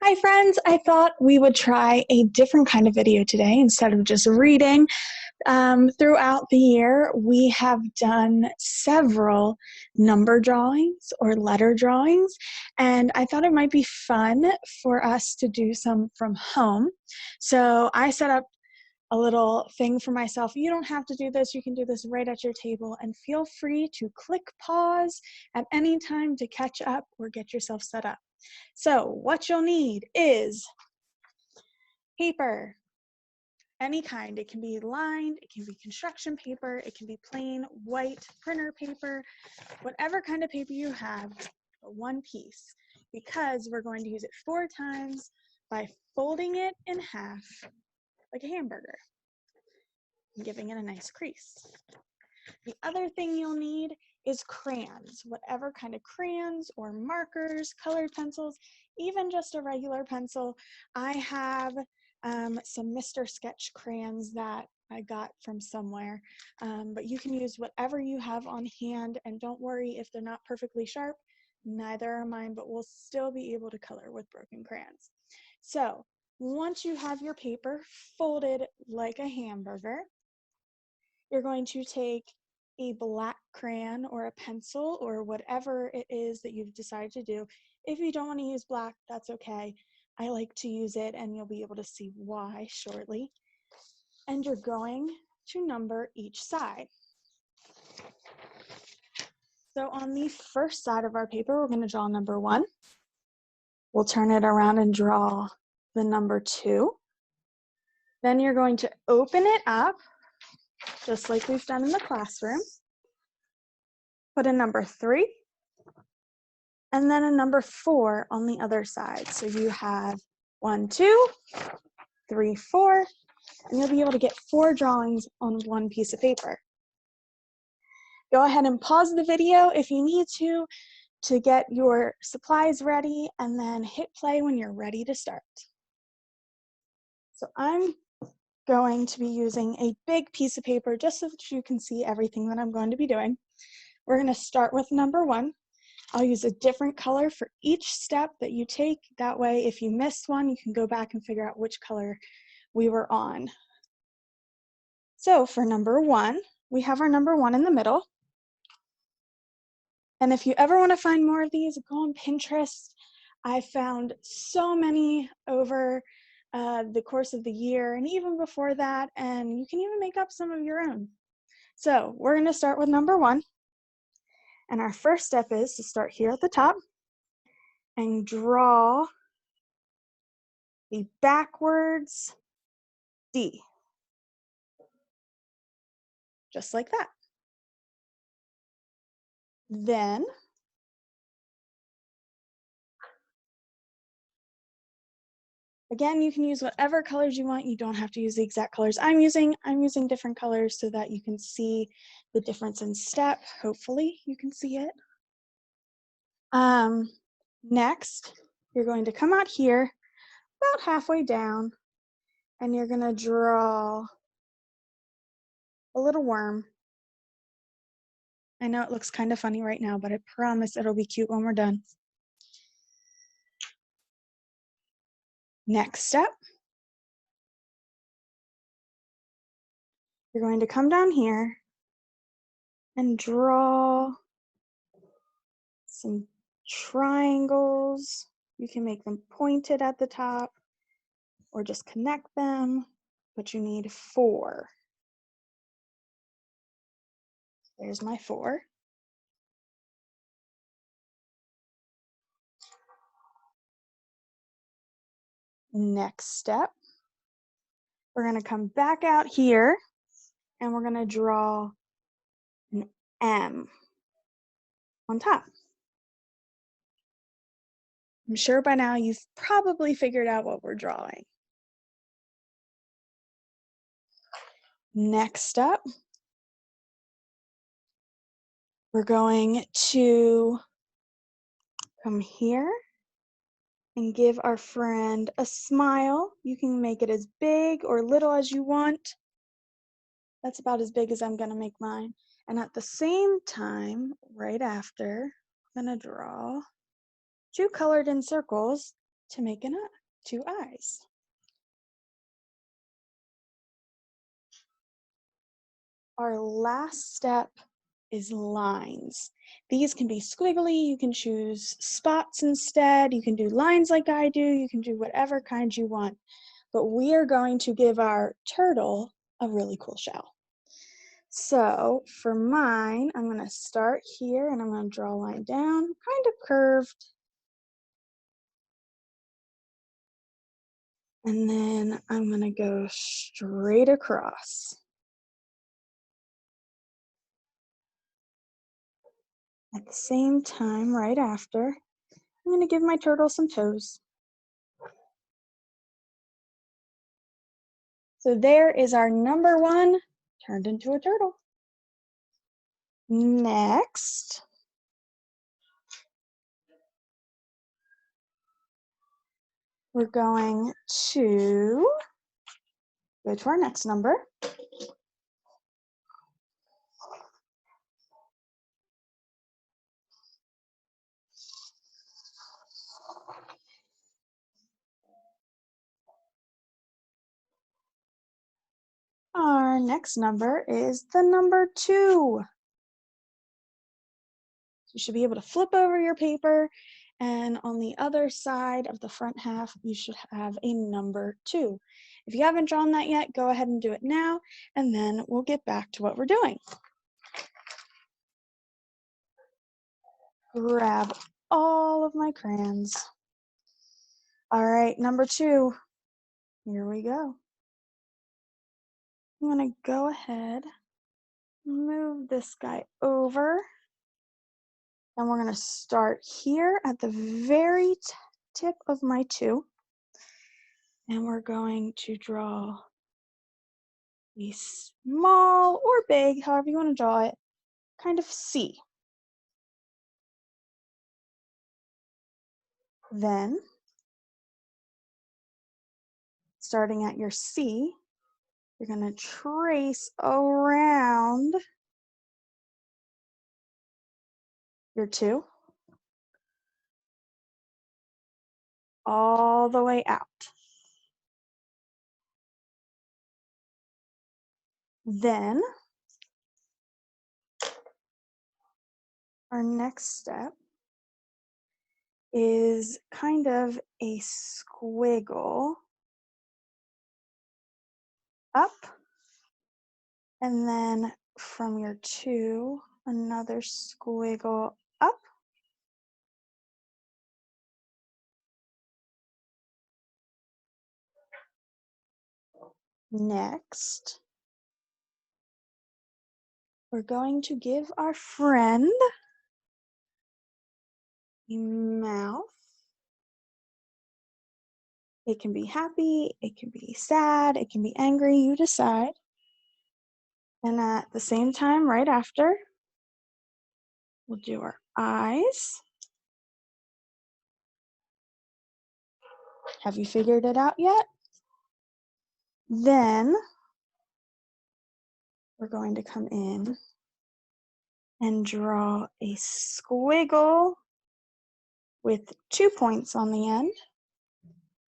Hi friends, I thought we would try a different kind of video today instead of just reading. Throughout the year, we have done several number drawings or letter drawings, and I thought it might be fun for us to do some from home. So I set up a little thing for myself. You don't have to do this. You can do this right at your table, and feel free to click pause at any time to catch up or get yourself set up. So what you'll need is paper, any kind. It can be lined, it can be construction paper, it can be plain white printer paper, whatever kind of paper you have, but one piece, because we're going to use it 4 times by folding it in half like a hamburger and giving it a nice crease. The other thing you'll need is crayons, whatever kind of crayons or markers, colored pencils, even just a regular pencil. I have some Mr. Sketch crayons that I got from somewhere, but you can use whatever you have on hand, and don't worry if they're not perfectly sharp. Neither are mine, but we'll still be able to color with broken crayons. So once you have your paper folded like a hamburger, you're going to take a black crayon or a pencil or whatever it is that you've decided to do. If you don't want to use black, that's okay. I like to use it, and you'll be able to see why shortly. And you're going to number each side. So on the first side of our paper, we're going to draw number 1. We'll turn it around and draw the number 2. Then you're going to open it up, just like we've done in the classroom. Put a number 3, and then a number 4 on the other side. So you have 1, 2, 3, 4, and you'll be able to get 4 drawings on one piece of paper. Go ahead and pause the video if you need to get your supplies ready, and then hit play when you're ready to start. So I'm going to be using a big piece of paper just so that you can see everything that I'm going to be doing. We're going to start with number 1. I'll use a different color for each step that you take. That way, if you missed one, you can go back and figure out which color we were on. So for number 1, we have our number 1 in the middle. And if you ever want to find more of these, go on Pinterest. I found so many over the course of the year and even before that, and you can even make up some of your own. So we're going to start with number 1. And our first step is to start here at the top and draw a backwards D, just like that. Then again, you can use whatever colors you want. You don't have to use the exact colors I'm using. I'm using different colors so that you can see the difference in step. Hopefully you can see it. Next, you're going to come out here about halfway down, and you're going to draw a little worm. I know it looks kind of funny right now, but I promise it'll be cute when we're done. Next step, you're going to come down here and draw some triangles. You can make them pointed at the top or just connect them, but you need 4. There's my 4. Next step, we're going to come back out here and we're going to draw an M on top. I'm sure by now you've probably figured out what we're drawing. Next up, we're going to come here and give our friend a smile. You can make it as big or little as you want. That's about as big as I'm gonna make mine. And at the same time, right after, I'm gonna draw 2 colored in circles to make an eye, 2 eyes. Our last step is lines. These can be squiggly, you can choose spots instead, you can do lines like I do, you can do whatever kind you want. But we are going to give our turtle a really cool shell. So for mine, I'm going to start here and I'm going to draw a line down, kind of curved. And then I'm going to go straight across. At the same time, right after, I'm going to give my turtle some toes. So there is our number 1 turned into a turtle. Next, we're going to go to our next number. Our next number is the number 2. You should be able to flip over your paper, and on the other side of the front half, you should have a number 2. If you haven't drawn that yet, go ahead and do it now, and then we'll get back to what we're doing. Grab all of my crayons. All right, number 2, here we go. I'm gonna go ahead, move this guy over, and we're gonna start here at the very tip of my 2, and we're going to draw a small or big, however you want to draw it, kind of C. Then, starting at your C, you're going to trace around your 2 all the way out. Then, our next step is kind of a squiggle up, and then from your 2, another squiggle up. Next, we're going to give our friend a mouth. It can be happy, it can be sad, it can be angry, you decide. And at the same time, right after, we'll do our eyes. Have you figured it out yet? Then we're going to come in and draw a squiggle with 2 points on the end.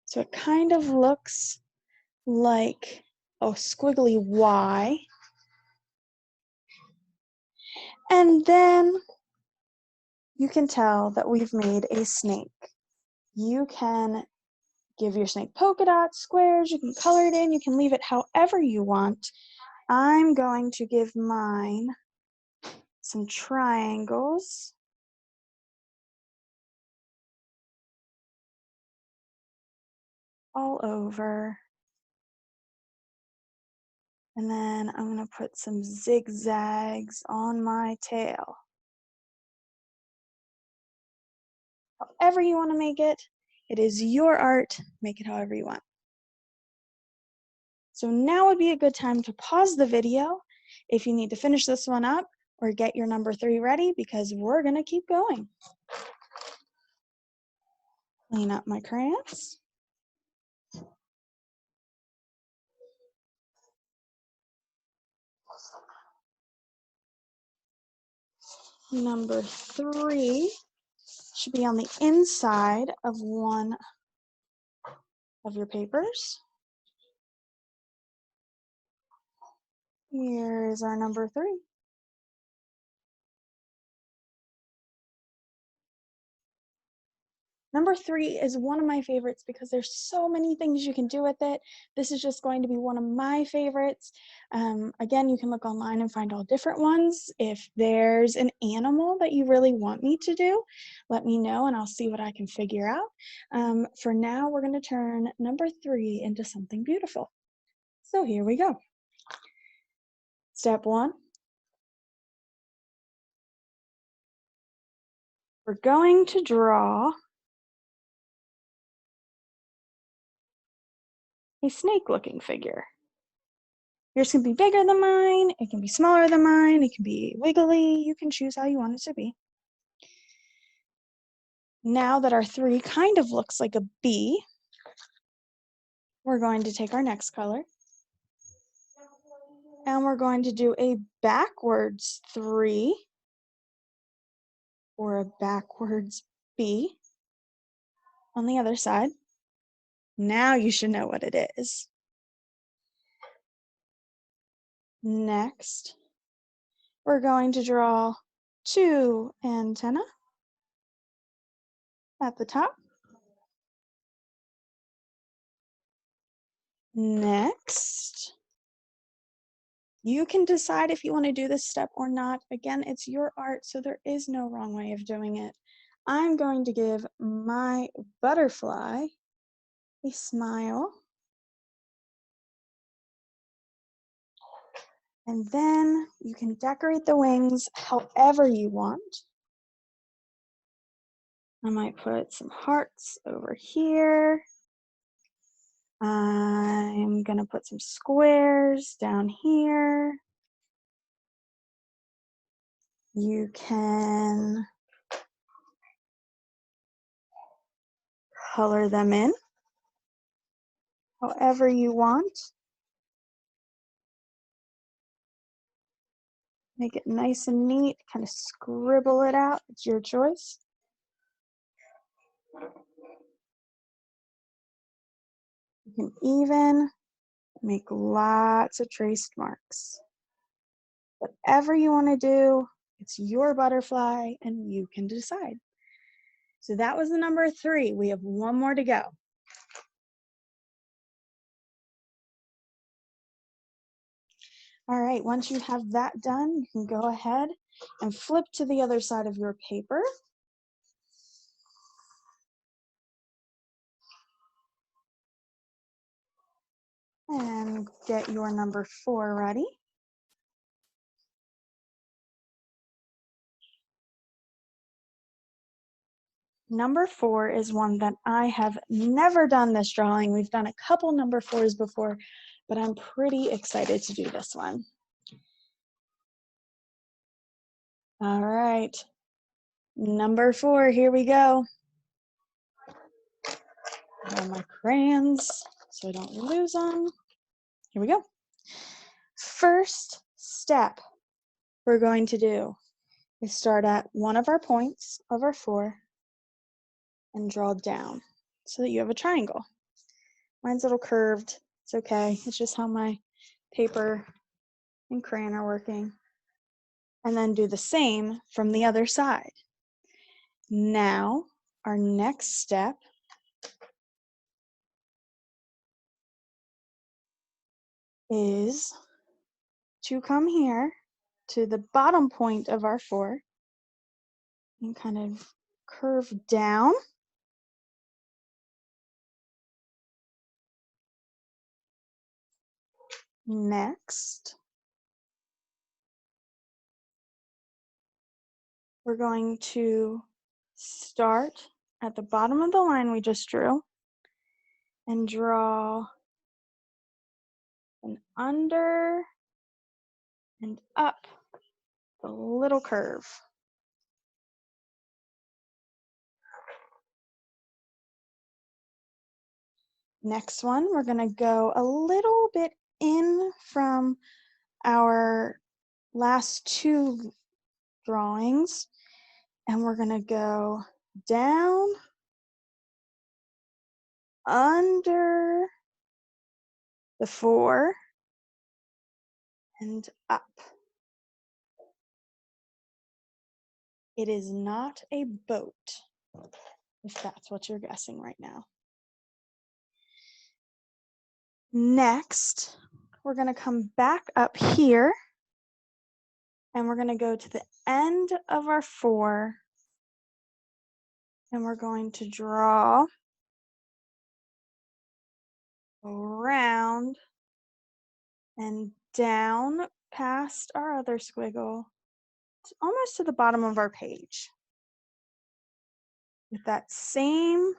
So it kind of looks like a squiggly Y. And then you can tell that we've made a snake. You can give your snake polka dots, squares, you can color it in, you can leave it however you want. I'm going to give mine some triangles. All over. And then I'm going to put some zigzags on my tail. However you want to make it, it is your art. Make it however you want. So now would be a good time to pause the video if you need to finish this one up or get your number 3 ready, because we're going to keep going. Clean up my crayons. Number 3 should be on the inside of one of your papers. Here is our number 3. Number 3 is one of my favorites because there's so many things you can do with it. This is just going to be one of my favorites. Again, you can look online and find all different ones. If there's an animal that you really want me to do, let me know and I'll see what I can figure out. For now, we're going to turn number 3 into something beautiful. So here we go. Step 1. We're going to draw a snake-looking figure. Yours can be bigger than mine, it can be smaller than mine, it can be wiggly, you can choose how you want it to be. Now that our 3 kind of looks like a bee, we're going to take our next color and we're going to do a backwards 3 or a backwards bee on the other side. Now you should know what it is. Next, we're going to draw 2 antennae at the top. Next, you can decide if you want to do this step or not. Again, it's your art, so there is no wrong way of doing it. I'm going to give my butterfly a smile. And then you can decorate the wings however you want. I might put some hearts over here. I'm gonna put some squares down here. You can color them in however you want. Make it nice and neat, kind of scribble it out, it's your choice. You can even make lots of traced marks. Whatever you want to do, it's your butterfly and you can decide. So that was the number 3. We have one more to go. All right, once you have that done, you can go ahead and flip to the other side of your paper. And get your number 4 ready. Number 4 is one that I have never done this drawing. We've done a couple number 4s before, but I'm pretty excited to do this one. All right, number 4, here we go. I have my crayons so I don't lose them. Here we go. First step we're going to do is start at one of our points of our 4 and draw down so that you have a triangle. Mine's a little curved. It's okay. It's just how my paper and crayon are working. And then do the same from the other side. Now, our next step is to come here to the bottom point of our 4 and kind of curve down. Next, we're going to start at the bottom of the line we just drew and draw an under and up the little curve. Next one, we're going to go a little bit in from our last 2 drawings, and we're going to go down under the 4 and up. It is not a boat, if that's what you're guessing right now. Next, we're going to come back up here and we're going to go to the end of our 4 and we're going to draw around and down past our other squiggle, almost to the bottom of our page. With that same,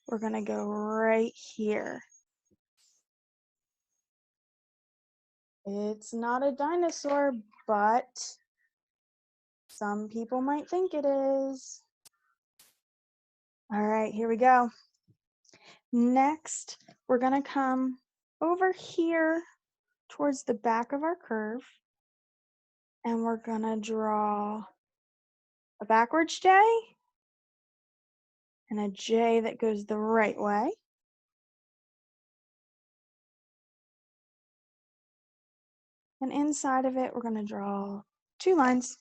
we're going to go right here. It's not a dinosaur, but some people might think it is. All right, here we go. Next, we're going to come over here towards the back of our curve, and we're going to draw a backwards J and a J that goes the right way. And inside of it, we're going to draw 2 lines.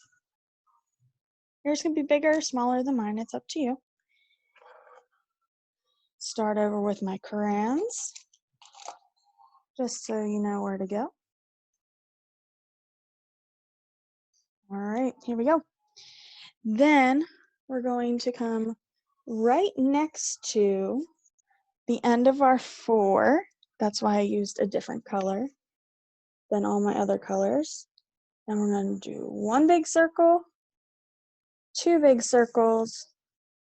Yours can be bigger or smaller than mine. It's up to you. Start over with my crayons, just so you know where to go. All right, here we go. Then we're going to come right next to the end of our 4. That's why I used a different color than all my other colors. And we're going to do 1 big circle, 2 big circles,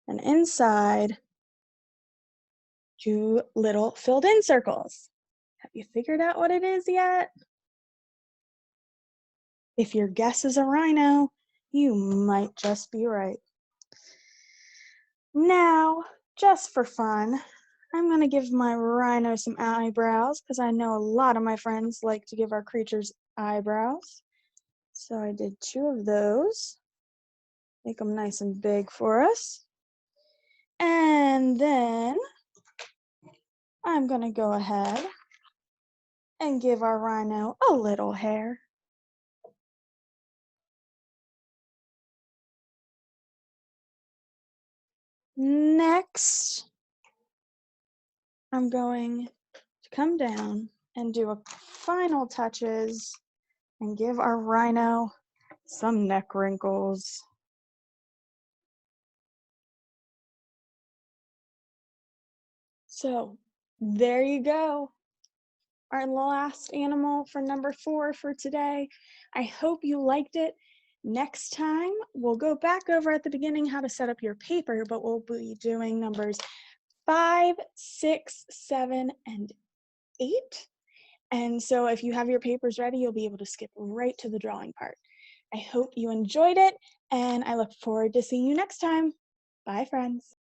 and inside 2 little filled in circles. Have you figured out what it is yet? If your guess is a rhino, you might just be right. Now, just for fun, I'm going to give my rhino some eyebrows because I know a lot of my friends like to give our creatures eyebrows. So I did 2 of those. Make them nice and big for us. And then I'm going to go ahead and give our rhino a little hair. Next, I'm going to come down and do a final touches and give our rhino some neck wrinkles. So there you go. Our last animal for number 4 for today. I hope you liked it. Next time, we'll go back over at the beginning how to set up your paper, but we'll be doing numbers 5, 6, 7, and 8. And so if you have your papers ready, you'll be able to skip right to the drawing part. I hope you enjoyed it, and I look forward to seeing you next time. Bye, friends.